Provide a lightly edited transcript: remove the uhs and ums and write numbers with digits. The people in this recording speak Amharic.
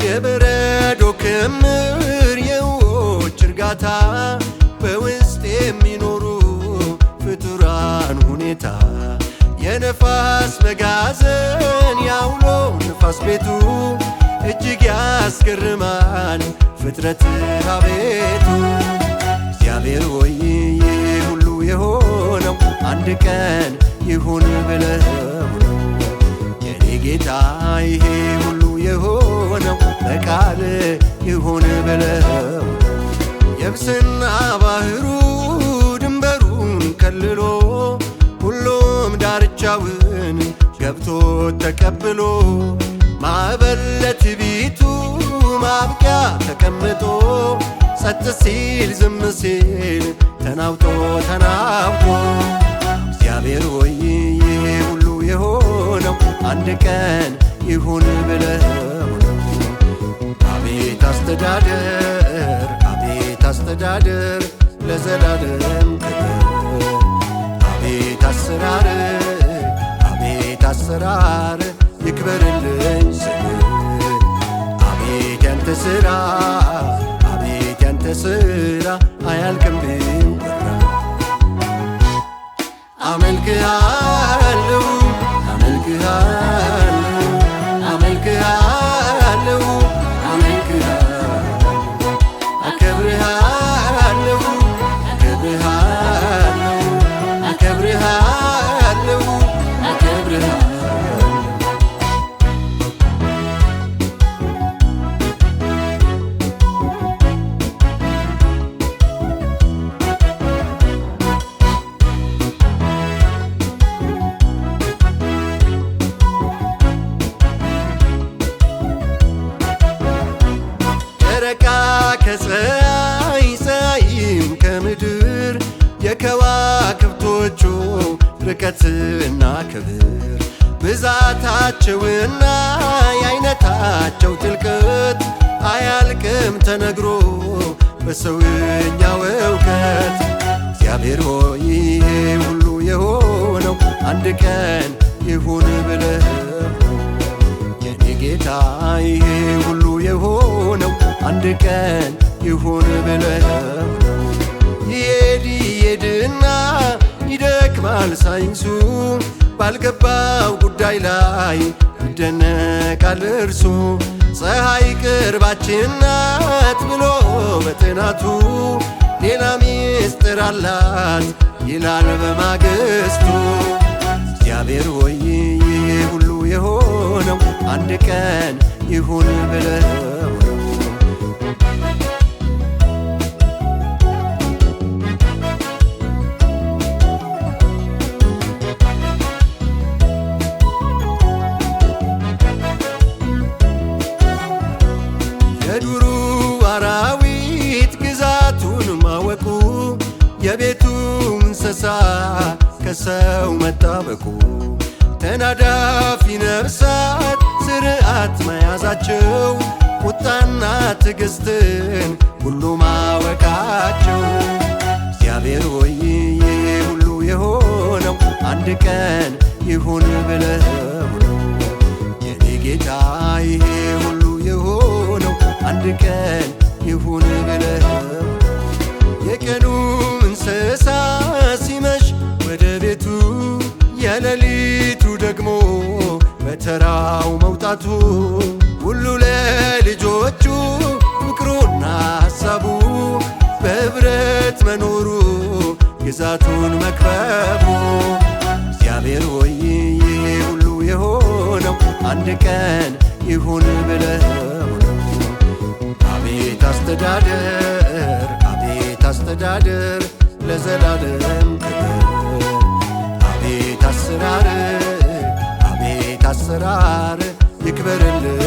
የበረዶ ክምር የውኆች እርጋታ በውስጥ የሚኖሩ ፍጡራን ሁኔታ የነፋስ መጋዘን ያውሎ ንፋስ ቤቱ እጅግ ያስገርማል ፍጥረት አቤቱ። እግዚአብሔር ሆይ ይህ ሁሉ የሆነው አንድ ቀን ይሁን ብለው ነው። የኔ ጌታ ይሄ ሁሉ የሆነው በቃል ይሁን ብለው ነው። የብስና ባህሩ ድንበሩን ከልሎ ሁሉም ዳርቻውን ገብቶ ተቀብሎ ማዕበል ለትዕቢቱ ማብቂያ ተቀምጦ ጸጥ ሲል ዝም ሲል ተናውጦ እግዚአብሔር ሆይ ይሄ ሁሉ የሆነው አንድ ቀን ይሁን ብለው ነው። አቤት አስተዳደር አቤት አስተዳደር ለዘላለም ክብር። አቤት አሰራር አቤት አሰራር ይክበርልኝ ስምህ። አቤት ያንተ ሥራ አቤት ያንተ ሥራ አያልቅም ቢወራ። አመልክሃለሁ አመልክሃለሁ አመልክሃለሁ አመልክሃለሁ አከብርሃለሁ አከብርሃለሁ አከብርሃለሁ አከብርሃለሁ። ጨረቃ ከፀሐይ ፀሐይም ከምድር የከዋክብቶቹ ርቀትና ክብር ብዛታቸውና የአይነታቸው ጥልቀት አያልቅም ተነግሮ በሰውኛው እውቀት። እግዚአብሔር ሆይ ይሄ ሁሉ የሆነው አንድ ቀን ይሁን ብለው የኔ ጌታ ይሄ ሁሉ የሆነው አንድ ቀን ይሁን ብለው ይሄድ ይሄድና ይደክማል ሳይንሱ ባልገባው ጉዳይ ላይ ይደነቃል እርሱ። ፀሐይ ቅርባችን ናት ብሎ በጥናቱ ሌላ ሚስጥር አላት ይላል በማግስቱ። እግዚአብሔር ሆይ ይሄ ሁሉ የሆነው አንድ ቀን ይሁን ብለው ነው። የዱሩ አራዊት ግዛቱን ማወቁ የቤቱ እንስሳ ከሰው መጣበቁ ተናዳፊ ነፍሳት ስርዓት መያዛቸው ቁጣና ትዕግስትን ሁሉ ማወቃቸው። እግዚአብሔር ሆይ ይሄ ሁሉ የሆነው አንድ ቀን ይሁን ብለው ነው። የኔ ጌታ ይሄ ሁሉ የሆነው አንድ ቀን ይሁን ብለው የቀኑ እንስሳ ሲመሽ ወደ ቤቱ የሌሊቱ ደግሞ በተራው መውጣቱ ሁሉ ለልጆቹ ፍቅሩና ሐሳቡ በኅብረት መኖሩ ግዛቱን መክበቡ። እግዚአብሔር ሆይ ይሄ ሁሉ የሆነው አንድ ቀን ይሁን ብለው ነው። አቤት አስተዳደር አቤት አስተዳደር ለዘላለም ክብር። አቤት አሰራር አቤት አሰራር ይክበርልኝ